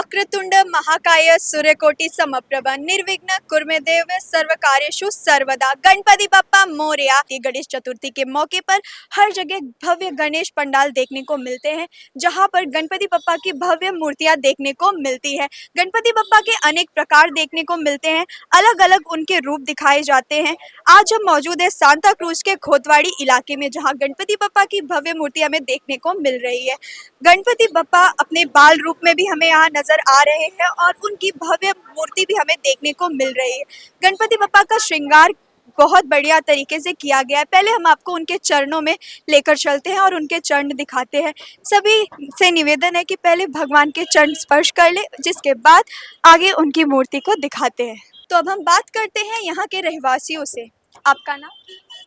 वक्रतुंड महाकाय सूर्यकोटि समप्रभ निर्विघ्न कुर्मे देव सर्व कार्येषु सर्वदा। गणपति बप्पा मोरया। गणेश चतुर्थी के मौके पर हर जगह भव्य गणेश पंडाल देखने को मिलते हैं, जहां पर गणपति बप्पा की भव्य मूर्तियां देखने को मिलती है। गणपति बप्पा के अनेक प्रकार देखने को मिलते हैं, अलग अलग उनके रूप दिखाए जाते हैं। आज हम मौजूद है सांता क्रूज के खोतवाड़ी इलाके में, जहां गणपति बप्पा की भव्य मूर्ति हमें देखने को मिल रही है। गणपति बप्पा अपने बाल रूप में भी हमें यहाँ नजर आ रहे हैं और उनकी भव्य मूर्ति भी हमें देखने को मिल रही है। गणपति बप्पा का श्रृंगार बहुत बढ़िया तरीके से किया गया है। पहले हम आपको उनके चरणों में लेकर चलते हैं और उनके चरण दिखाते हैं। सभी से निवेदन है कि पहले भगवान के चरण स्पर्श कर ले, जिसके बाद आगे उनकी मूर्ति को दिखाते हैं। तो अब हम बात करते हैं यहाँ के रहवासियों से। आपका नाम?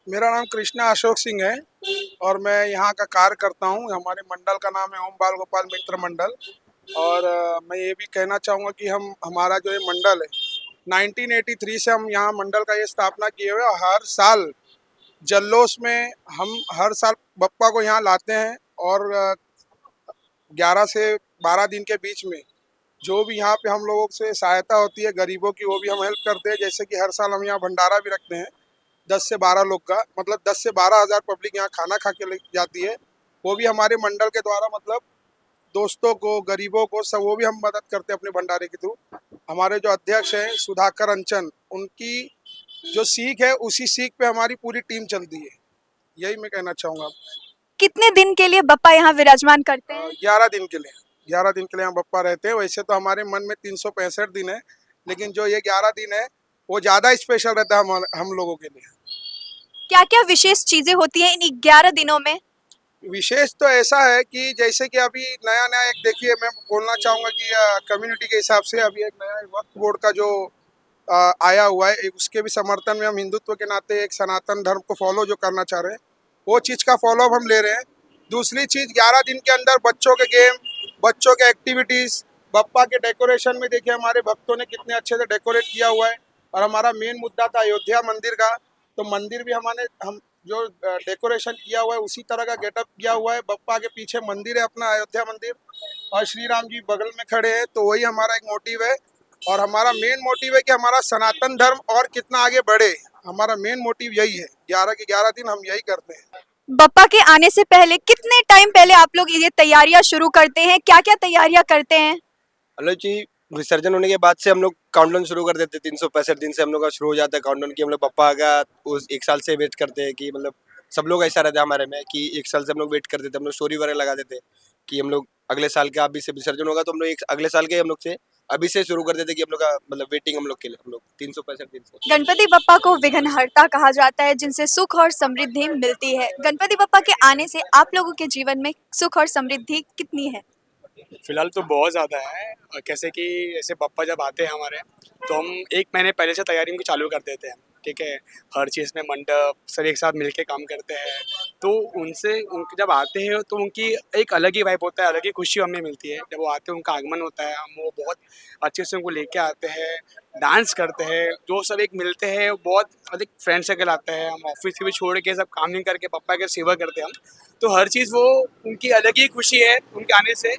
मेरा नाम कृष्णा अशोक सिंह है और मैं यहाँ का कार्य करता हूँ। हमारे मंडल का नाम है ओम बाल गोपाल मित्र मंडल। और मैं ये भी कहना चाहूँगा कि हमारा जो ये मंडल है 1983 से हम यहाँ मंडल का ये स्थापना किए हुए। हर साल जल्लोष में हम हर साल बप्पा को यहाँ लाते हैं और 11 से 12 दिन के बीच में जो भी यहाँ पे हम लोगों से सहायता होती है गरीबों की, वो भी हम हेल्प करते हैं। जैसे कि हर साल हम यहाँ भंडारा भी रखते हैं 10 से 12 लोग का, मतलब 10 से 12 हज़ार पब्लिक यहाँ खाना खा के ले जाती है। वो भी हमारे मंडल के द्वारा, मतलब दोस्तों को, गरीबों को, सब वो भी हम मदद करते हैं अपने भंडारे के थ्रू। हमारे जो अध्यक्ष हैं सुधाकर अंचन, उनकी जो सीख है उसी सीख पे हमारी पूरी टीम चलती है। यही मैं कहना चाहूँगा। कितने दिन के लिए बप्पा यहाँ विराजमान करते हैं? 11 दिन के लिए, 11 दिन के लिए हम बप्पा रहते हैं। वैसे तो हमारे मन में 365 दिन है, लेकिन जो ये 11 दिन है वो ज़्यादा स्पेशल रहता है हम लोगों के लिए। क्या क्या विशेष चीजें होती हैं इन 11 दिनों में? विशेष तो ऐसा है कि जैसे कि अभी नया नया एक, देखिए मैं बोलना चाहूँगा कि कम्युनिटी के हिसाब से अभी एक नया वक्फ बोर्ड का जो आया हुआ है, उसके भी समर्थन में हम हिंदुत्व के नाते एक सनातन धर्म को फॉलो जो करना चाह रहे हैं, वो चीज़ का फॉलोअप हम ले रहे हैं। दूसरी चीज़, 11 दिन के अंदर बच्चों के गेम, बच्चों के एक्टिविटीज़, बप्पा के डेकोरेशन में देखिए हमारे भक्तों ने कितने अच्छे से डेकोरेट किया हुआ है। और हमारा मेन मुद्दा था अयोध्या मंदिर का, तो मंदिर भी हम जो डेकोरेशन किया हुआ है उसी तरह का गेटअप किया हुआ है। बप्पा के पीछे मंदिर है अपना अयोध्या मंदिर, और श्री राम जी बगल में खड़े हैं। तो वही हमारा एक मोटिव है, और हमारा मेन मोटिव है कि हमारा सनातन धर्म और कितना आगे बढ़े। हमारा मेन मोटिव यही है। 11 के 11 दिन हम यही करते हैं। बप्पा के आने से पहले कितने टाइम पहले आप लोग ये तैयारियां शुरू करते हैं? क्या क्या तैयारियां करते हैं? हेलो जी, विसर्जन होने के बाद से हम लोग काउंटडाउन शुरू कर देते हैं। 365 दिन से हम लोग का शुरू हो जाता है काउंटडाउन की हम लोग बप्पा का उस 1 साल से वेट करते हैं कि मतलब सब लोग ऐसा रहता है हमारे में कि 1 साल से हम लोग वेट करते थे। हम लोग स्टोरी वगैरह लगा देते कि हम लोग अगले साल का अभी से विसर्जन होगा, तो हम लोग अगले साल के हम लोग से अभी से शुरू कर देते कि हम लोग का मतलब वेटिंग हम लोग के लिए हम लोग 365 दिन से। गणपति बप्पा को विघ्नहर्ता कहा जाता है, जिनसे सुख और समृद्धि मिलती है। गणपति बप्पा के आने से आप लोगों के जीवन में सुख और समृद्धि कितनी है? फिलहाल तो बहुत ज़्यादा है। और कैसे कि ऐसे बप्पा जब आते हैं हमारे, तो हम 1 महीने पहले से तैयारी उनकी चालू कर देते हैं। ठीक है, हर चीज़ में मंडप सब एक साथ मिलके काम करते हैं। तो उनके जब आते हैं तो उनकी एक अलग ही वाइब होता है, अलग ही खुशी हमें मिलती है जब वो आते हैं। उनका आगमन होता है, हम वो बहुत अच्छे से उनको लेके आते हैं, डांस करते हैं, जो सब एक मिलते हैं, बहुत अधिक फ्रेंड सर्कल आता है। हम ऑफिस से भी छोड़ के सब काम नहीं करके पप्पा की सेवा करते हैं हम। तो हर चीज़ वो उनकी अलग ही खुशी है उनके आने से।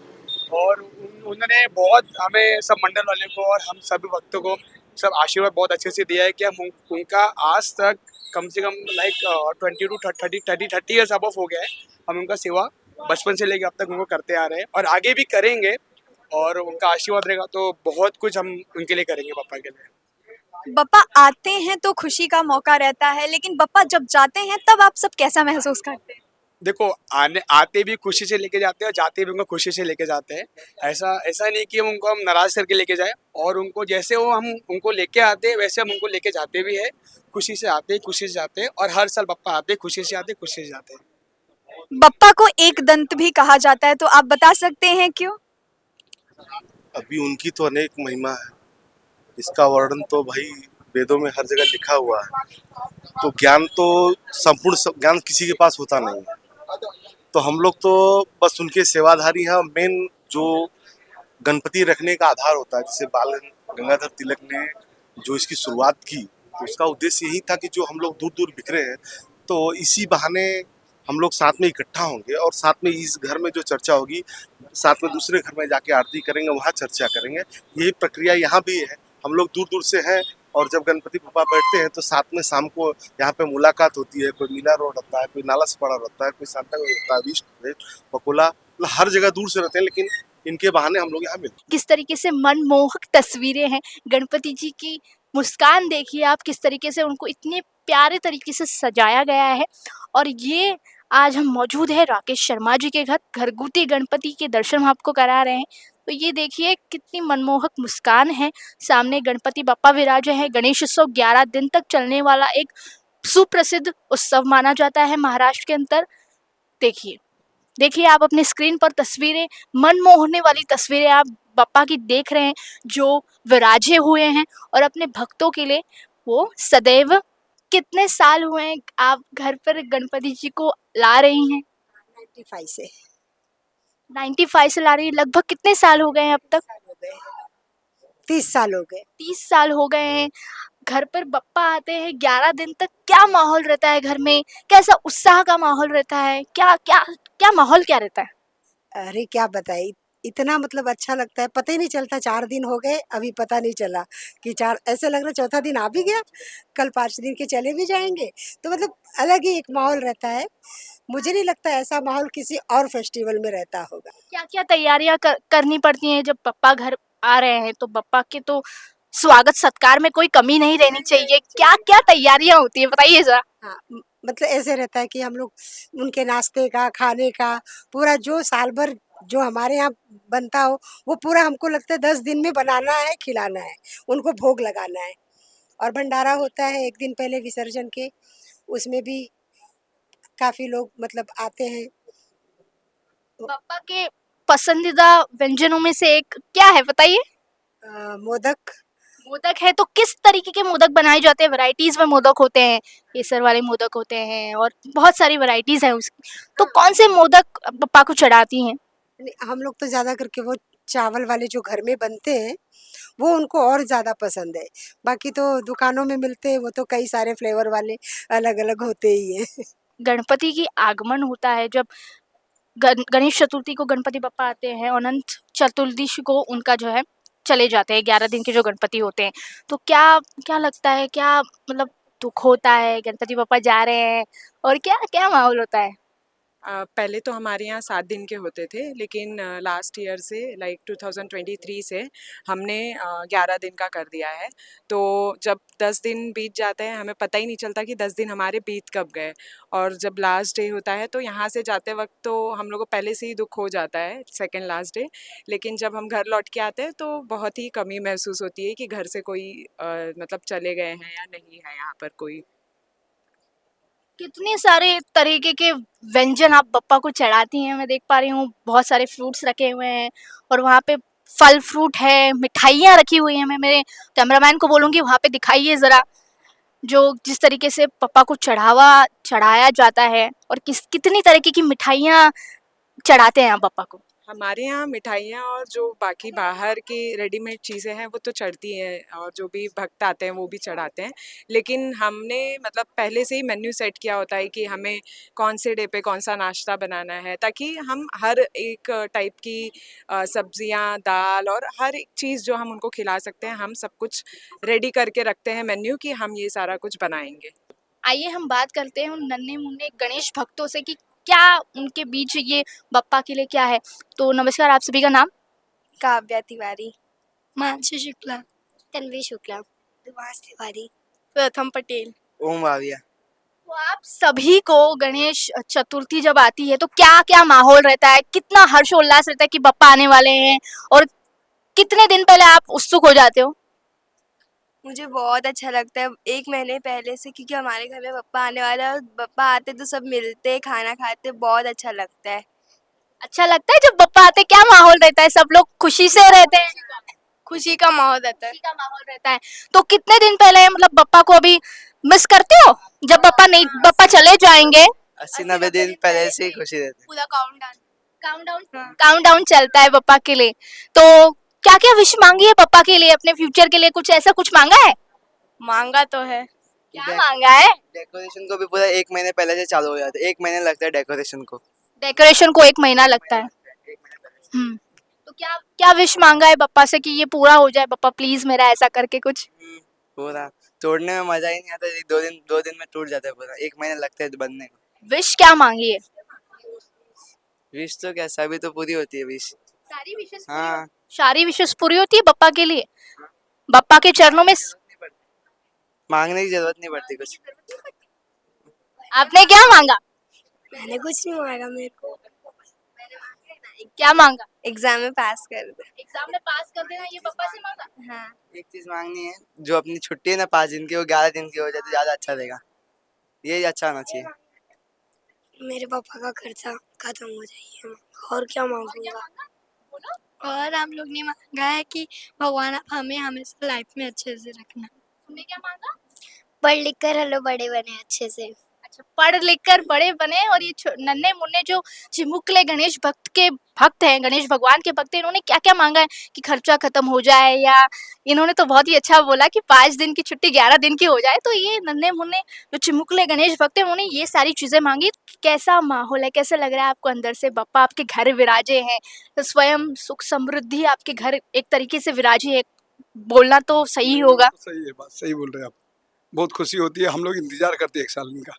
और उन्होंने बहुत हमें सब मंडल वाले को और हम सभी भक्तों को सब आशीर्वाद बहुत अच्छे से दिया है कि हम उनका आज तक कम से कम लाइक 20 to 30 ईयर्स अबव हो गया है। हम उनका सेवा बचपन से लेकर अब तक उनको करते आ रहे हैं और आगे भी करेंगे। और उनका आशीर्वाद रहेगा तो बहुत कुछ हम उनके लिए करेंगे बप्पा के लिए। बप्पा आते हैं तो खुशी का मौका रहता है, लेकिन बप्पा जब जाते हैं तब आप सब कैसा महसूस करते हैं? देखो, आते भी खुशी से लेके जाते हैं और जाते भी उनको खुशी से लेके जाते हैं। ऐसा नहीं कि हम नाराज करके लेके जाए। और उनको जैसे हम उनको लेके आते हैं वैसे हम उनको लेके जाते भी है। खुशी से आते हैं, खुशी से जाते हैं, और हर साल बप्पा आते हैं, खुशी से आते हैं, खुशी से जाते हैं। बप्पा को एक दंत भी कहा जाता है, तो आप बता सकते हैं क्यों? अभी उनकी तो अनेक महिमा है, इसका वर्णन तो भाई वेदों में हर जगह लिखा हुआ है। तो ज्ञान तो संपूर्ण ज्ञान किसी के पास होता नहीं है। तो हम लोग तो बस उनके सेवाधारी हैं। मेन जो गणपति रखने का आधार होता है, जैसे बाल गंगाधर तिलक ने जो इसकी शुरुआत की, तो उसका उद्देश्य यही था कि जो हम लोग दूर दूर बिखरे हैं, तो इसी बहाने हम लोग साथ में इकट्ठा होंगे और साथ में इस घर में जो चर्चा होगी, साथ में दूसरे घर में जाके आरती करेंगे, वहाँ चर्चा करेंगे। यही प्रक्रिया यहाँ भी है। हम लोग दूर दूर से हैं और जब गणपति बप्पा बैठते हैं तो साथ में शाम को यहाँ पे मुलाकात होती है। कोई मीना रोड होता है, कोई नाला सपाड़ा होता है, कोई सांता होता है, विष्ट पकोला, मतलब हर जगह दूर से रहते हैं, लेकिन इनके बहाने हम लोग यहाँ मिलते हैं। किस तरीके से मनमोहक तस्वीरें हैं। गणपति जी की मुस्कान देखिए आप, किस तरीके से उनको इतने प्यारे तरीके से सजाया गया है। और ये आज हम मौजूद है राकेश शर्मा जी के घर, घरगुती गणपति के दर्शन हम आपको करा रहे हैं। तो ये देखिए कितनी मनमोहक मुस्कान है। सामने गणपति बप्पा विराजे हैं। गणेश उत्सव 11 दिन तक चलने वाला एक सुप्रसिद्ध उत्सव माना जाता है महाराष्ट्र के अंदर। देखिए देखिए आप अपने स्क्रीन पर तस्वीरें, मनमोहने वाली तस्वीरें आप बप्पा की देख रहे हैं, जो विराजे हुए हैं और अपने भक्तों के लिए वो सदैव। कितने साल हुए हैं आप घर पर गणपति जी को ला रही हैं? 95 से 95 से ला रही है। लगभग कितने साल हो गए हैं अब तक? साल हो गए 30 साल हो गए 30 साल हो गए हैं। घर पर बप्पा आते हैं 11 दिन तक, क्या माहौल रहता है घर में? कैसा उत्साह का माहौल रहता है? क्या क्या क्या माहौल क्या रहता है? अरे क्या बताए, इतना मतलब अच्छा लगता है, पता ही नहीं चलता। 4 दिन हो गए अभी पता नहीं चला कि 4, ऐसे लग रहा चौथा दिन आ भी गया, कल 5 दिन के चले भी जाएंगे। तो मतलब अलग ही एक माहौल रहता है। मुझे नहीं लगता ऐसा माहौल किसी और फेस्टिवल में रहता होगा। क्या क्या तैयारियां करनी पड़ती हैं जब बप्पा घर आ रहे हैं? तो बप्पा के तो स्वागत सत्कार में कोई कमी नहीं रहनी चाहिए। क्या क्या तैयारियां होती है बताइए जरा। हाँ, मतलब ऐसे रहता है कि हम लोग उनके नाश्ते का, खाने का, पूरा जो साल भर जो हमारे यहाँ बनता हो वो पूरा हमको लगता है 10 दिन में बनाना है, खिलाना है, उनको भोग लगाना है। और भंडारा होता है 1 दिन पहले विसर्जन के, उसमें भी काफ़ी लोग मतलब आते हैं। बप्पा के पसंदीदा व्यंजनों में से एक क्या है बताइए? मोदक। मोदक है, तो किस तरीके के मोदक बनाए जाते हैं? वैरायटीज में मोदक होते हैं, केसर वाले मोदक होते हैं और बहुत सारी वैरायटीज हैं उसकी। तो कौन से मोदक बप्पा को चढ़ाती हैं? हम लोग तो ज़्यादा करके वो चावल वाले जो घर में बनते हैं वो उनको और ज़्यादा पसंद है। बाकी तो दुकानों में मिलते हैं वो तो कई सारे फ्लेवर वाले अलग अलग होते ही हैं। गणपति की आगमन होता है जब गणेश चतुर्थी को गणपति बप्पा आते हैं, अनंत चतुर्दशी को उनका जो है चले जाते हैं। 11 दिन के जो गणपति होते हैं, तो क्या क्या लगता है, क्या मतलब दुख होता है गणपति बप्पा जा रहे हैं और क्या क्या माहौल होता है? पहले तो हमारे यहाँ 7 दिन के होते थे, लेकिन लास्ट ईयर से लाइक 2023 से हमने 11 दिन का कर दिया है। तो जब 10 दिन बीत जाते हैं हमें पता ही नहीं चलता कि 10 दिन हमारे बीत कब गए। और जब लास्ट डे होता है तो यहाँ से जाते वक्त तो हम लोग को पहले से ही दुख हो जाता है, सेकंड लास्ट डे। लेकिन जब हम घर लौट के आते हैं तो बहुत ही कमी महसूस होती है कि घर से कोई मतलब चले गए हैं या नहीं है यहाँ पर कोई। कितने सारे तरीके के व्यंजन आप बप्पा को चढ़ाती हैं। मैं देख पा रही हूँ बहुत सारे फ्रूट्स रखे हुए हैं और वहाँ पे फल फ्रूट है, मिठाइयाँ रखी हुई हैं। मैं मेरे कैमरामैन को बोलूँगी वहाँ पे दिखाइए ज़रा, जो जिस तरीके से पप्पा को चढ़ाया जाता है और कितनी तरीके की मिठाइयाँ चढ़ाते हैं आप बप्पा को। हमारे यहाँ मिठाइयाँ और जो बाकी बाहर की रेडीमेड चीज़ें हैं वो तो चढ़ती हैं और जो भी भक्त आते हैं वो भी चढ़ाते हैं। लेकिन हमने मतलब पहले से ही मेन्यू सेट किया होता है कि हमें कौन से डे पे कौन सा नाश्ता बनाना है, ताकि हम हर एक टाइप की सब्जियाँ, दाल और हर एक चीज़ जो हम उनको खिला सकते हैं, हम सब कुछ रेडी करके रखते हैं मेन्यू कि हम ये सारा कुछ बनाएंगे। आइए हम बात करते हैं उन नन्हे मुन्ने गणेश भक्तों से कि क्या उनके बीच ये बप्पा के लिए क्या है। तो नमस्कार, आप सभी का नाम? काव्या तिवारी, मानसी शुक्ला, तन्वी शुक्ला, सुभाष तिवारी, प्रथम पटेल। ओम भाविया। तो आप सभी को गणेश चतुर्थी जब आती है तो क्या क्या माहौल रहता है? कितना हर्षोल्लास रहता है कि बप्पा आने वाले हैं और कितने दिन पहले आप उत्सुक हो जाते हो? मुझे बहुत अच्छा लगता है 1 महीने पहले से, क्योंकि हमारे घर में पप्पा आने वाला है और पप्पा आते तो सब मिलते खाना खाते, बहुत अच्छा लगता है। अच्छा लगता है जब बप्पा आते? क्या माहौल रहता है? सब लोग खुशी से रहते हैं? खुशी का माहौल रहता है। खुशी का माहौल रहता है। तो कितने दिन पहले मतलब बप्पा को अभी मिस करते हो? जब बप्पा चले जाएंगे 80-90 दिन पहले से ही खुशी रहती पूरा काउंटडाउन चलता है बप्पा के लिए। तो क्या क्या विश मांगी है बप्पा के लिए, अपने फ्यूचर के लिए? कुछ ऐसा कुछ मांगा है? मांगा तो है। क्या मांगा है? डेकोरेशन को भी पूरा 1 महीने पहले से चालू हो जाता है, 1 महीने लगता है डेकोरेशन को। डेकोरेशन को 1 महीना लगता है। तो क्या क्या विश मांगा है बप्पा से कि ये पूरा हो जाए, बप्पा प्लीज मेरा ऐसा करके कुछ? पूरा तोड़ने में मजा ही नहीं आता, 2 दिन में टूट जाता है पूरा, 1 महीने लगता है बनने को। विश क्या मांगी है? विश तो क्या, सभी तो पूरी होती है विश। सारी विशेष हाँ, सारी विशेष पूरी होती है बप्पा के लिए? बप्पा के चरणों में मांगने की जरूरत नहीं पड़ती कुछ। आपने क्या मांगा? मैंने कुछ नहीं मांगा, मेरे को क्या मांगा? एग्जाम में पास कर दे। एग्जाम में पास कर देना, ये बप्पा से मांगा? हाँ, एक चीज मांगनी है, जो अपनी छुट्टी है ना 5 दिन की, वो 11 दिन की हो जाए तो ज्यादा अच्छा रहेगा, ये अच्छा होना चाहिए। मेरे पापा का खर्चा खत्म हो जाए, और क्या मांगूंगा। और हम लोग ने मांगा है कि भगवान आप हमें हमेशा लाइफ में अच्छे से रखना। तुमने क्या मांगा? पढ़ लिख कर हम लोग बड़े बने अच्छे से। अच्छा, पढ़ लिख कर बड़े बने। और ये नन्हे मुन्ने जो चिमुकले गणेश भक्त के भक्त हैं, गणेश भगवान के भक्त हैं, इन्होंने क्या क्या मांगा है कि खर्चा खत्म हो जाए, या इन्होंने तो बहुत ही अच्छा बोला कि 5 दिन की छुट्टी 11 दिन की हो जाए। तो ये नन्हे मुन्ने जो चिमुकले गणेश भक्त हैं, उन्होंने ये सारी चीजें मांगी। कैसा माहौल है, कैसे लग रहा है आपको अंदर से? बप्पा आपके घर विराजे हैं, तो स्वयं सुख समृद्धि आपके घर एक तरीके से विराजी है, बोलना तो सही होगा। सही है, बात सही बोल रहे हैं आप। बहुत खुशी होती है, हम लोग इंतजार करते हैं 1 साल इनका।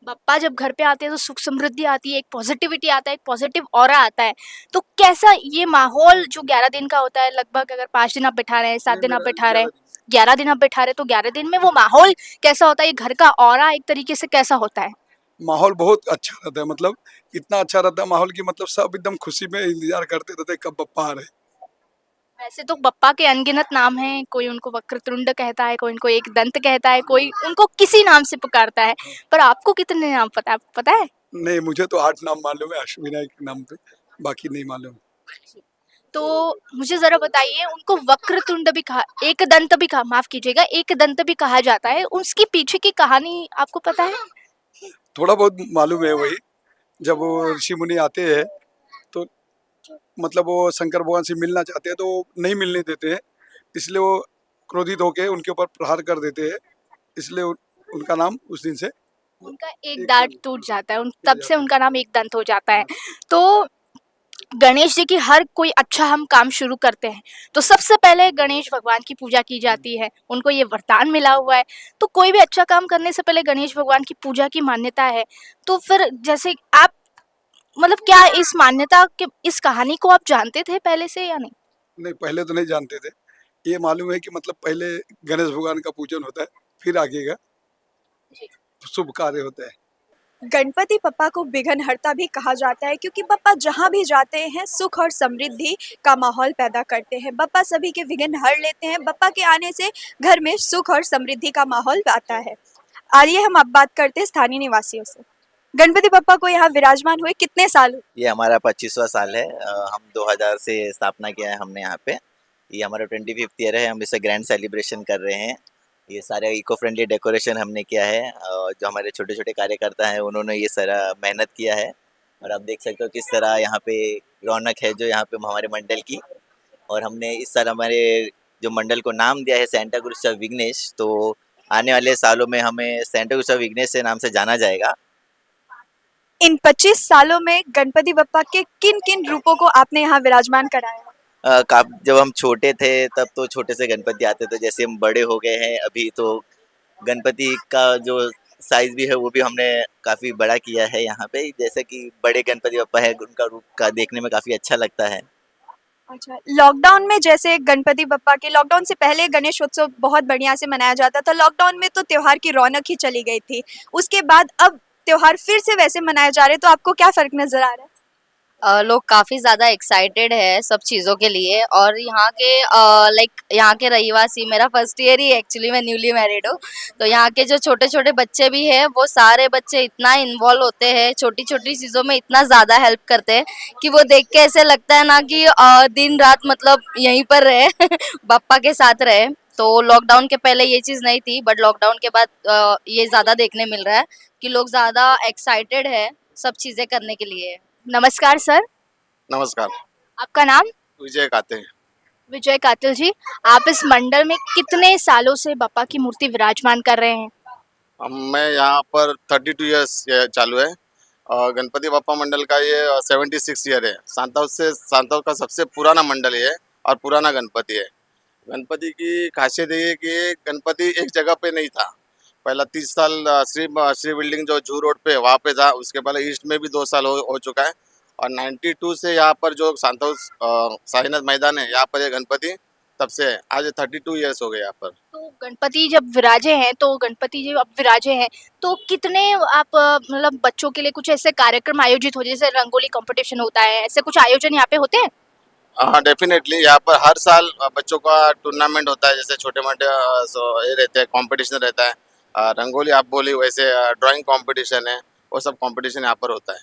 बप्पा जब घर पे आते हैं तो सुख समृद्धि आती है, एक पॉजिटिविटी आता है, एक पॉजिटिव ऑरा आता है। तो कैसा ये माहौल जो 11 दिन का होता है, लगभग अगर 5 दिन आप बैठा रहे हैं, 7 दिन आप बैठा रहे हैं, 11 दिन आप बैठा रहे हैं, तो 11 दिन में वो माहौल कैसा होता है? ये घर का ऑरा एक तरीके से कैसा होता है? माहौल बहुत अच्छा रहता है, मतलब इतना अच्छा रहता है माहौल की, मतलब सब एकदम खुशी में इंतजार करते रहते हैं कब बप्पा आ रहे हैं। वैसे तो बप्पा के अनगिनत नाम हैं, कोई उनको वक्रतुंड कहता है, कोई उनको एक दंत कहता है, कोई उनको किसी नाम से पुकारता है, पर आपको कितने नाम पता है, आपको पता है? नहीं, मुझे तो 8 नाम मालूम है अश्विनायक के नाम पे, बाकी नहीं मालूम। तो मुझे जरा बताइए, उनको वक्रतुंड भी कहा, एक दंत भी कहा, माफ कीजिएगा, एक दंत भी कहा जाता है, उसकी पीछे की कहानी आपको पता है? थोड़ा बहुत मालूम है वही, जब वो ऋषि मुनि आते हैं तो मतलब वो शंकर भगवान से मिलना चाहते हैं तो वो नहीं मिलने देते हैं, इसलिए वो क्रोधित होकर उनके ऊपर प्रहार कर देते हैं, इसलिए उनका नाम उस दिन से उनका एक दांत टूट जाता है, तब से उनका नाम एक दंत हो जाता है। तो गणेश जी की हर कोई अच्छा हम काम शुरू करते हैं तो सबसे पहले गणेश भगवान की पूजा की जाती है, उनको ये वरदान मिला हुआ है। तो कोई भी अच्छा काम करने से पहले गणेश भगवान की पूजा की मान्यता है। तो फिर जैसे आप, मतलब क्या इस मान्यता के, इस कहानी को आप जानते थे पहले से या नहीं? नहीं, पहले तो नहीं जानते थे, ये मालूम है कि मतलब पहले गणेश भगवान का पूजन होता है, फिर आगे का शुभ कार्य होता है। गणपति बप्पा को विघ्नहर्ता भी कहा जाता है क्योंकि बप्पा जहाँ भी जाते हैं सुख और समृद्धि का माहौल पैदा करते हैं। बप्पा सभी के विघ्न हर लेते हैं। बप्पा के आने से घर में सुख और समृद्धि का माहौल आता है। आइए हम अब बात करते हैं स्थानीय निवासियों से। गणपति बप्पा को यहाँ विराजमान हुए कितने साल हुए? ये हमारा 25वां साल है। हम 2000 से स्थापना किया है हमने यहाँ पे। ये हमारा 25th ईयर है, हम इसे ग्रैंड सेलिब्रेशन कर रहे हैं। ये सारे इको फ्रेंडली डेकोरेशन हमने किया है, और जो हमारे छोटे छोटे कार्यकर्ता हैं उन्होंने ये सारा मेहनत किया है। और आप देख सकते हो किस तरह यहाँ पे रौनक है जो यहाँ पे हमारे मंडल की। और हमने इस साल हमारे जो मंडल को नाम दिया है सेंटा क्रूज ऑफ विघ्नेश। तो आने वाले सालों में हमें सेंटा क्रूज ऑफ विघ्नेश से नाम से जाना जाएगा। इन 25 सालों में गणपति बप्पा के किन किन रूपों को आपने यहाँ विराजमान कराया? जब हम छोटे थे तब तो छोटे से गणपति आते थे, जैसे हम बड़े हो गए हैं अभी तो गणपति का जो साइज भी है वो भी हमने काफ़ी बड़ा किया है यहाँ पे। जैसे कि बड़े गणपति बप्पा है, उनका रूप का देखने में काफ़ी अच्छा लगता है। अच्छा, लॉकडाउन में जैसे गणपति बप्पा के, लॉकडाउन से पहले गणेश उत्सव बहुत बढ़िया से मनाया जाता था। लॉकडाउन में तो त्योहार की रौनक ही चली गई थी। उसके बाद अब त्योहार फिर से वैसे मनाए जा रहे, तो आपको क्या फर्क नजर आ रहा है? लोग काफ़ी ज़्यादा एक्साइटेड है सब चीज़ों के लिए। और यहाँ के यहाँ के रहिवासी, मेरा फर्स्ट ईयर ही एक्चुअली, मैं न्यूली मैरिड हूँ, तो यहाँ के जो छोटे छोटे बच्चे भी हैं वो सारे बच्चे इतना इन्वॉल्व होते हैं, छोटी छोटी चीज़ों में इतना ज़्यादा हेल्प करते हैं कि वो देख के ऐसे लगता है ना कि दिन रात मतलब यहीं पर रहे बप्पा के साथ रहे। तो लॉकडाउन के पहले ये चीज़ नहीं थी, बट लॉकडाउन के बाद ये ज़्यादा देखने मिल रहा है कि लोग ज़्यादा एक्साइटेड है सब चीज़ें करने के लिए। नमस्कार सर। नमस्कार। आपका नाम? विजय काते हैं। विजय कातिल जी, आप इस मंडल में कितने सालों से बप्पा की मूर्ति विराजमान कर रहे हैं? मैं यहाँ पर 32 ईयर्स चालू है और गणपति बापा मंडल का ये 76 ईयर है। सांतव का सबसे पुराना मंडल ये है और पुराना गणपति है। गणपति की खासियत ये है कि गणपति एक जगह पे नहीं था। पहला 30 साल श्री बिल्डिंग जो जू रोड पे वहाँ पे था। उसके पहले ईस्ट में भी 2 साल हो चुका है और 92 से यहाँ पर जो सांतव साईनाथ मैदान है यहाँ पर ये गणपति तब से है। आज 32 ईयर्स हो गए यहाँ पर। तो गणपति जब विराजे हैं तो गणपति जी अब विराजे हैं तो कितने आप मतलब बच्चों के लिए कुछ ऐसे कार्यक्रम आयोजित हो जैसे रंगोली कंपटीशन होता है, ऐसे कुछ आयोजन यहाँ पे होते हैं? हाँ डेफिनेटली यहाँ पर हर साल बच्चों का टूर्नामेंट होता है। जैसे छोटे मोटे ये रहते हैं, कंपटीशन रहता है। रंगोली आप बोली वैसे ड्राइंग कंपटीशन है, वो सब कंपटीशन यहाँ पर होता है।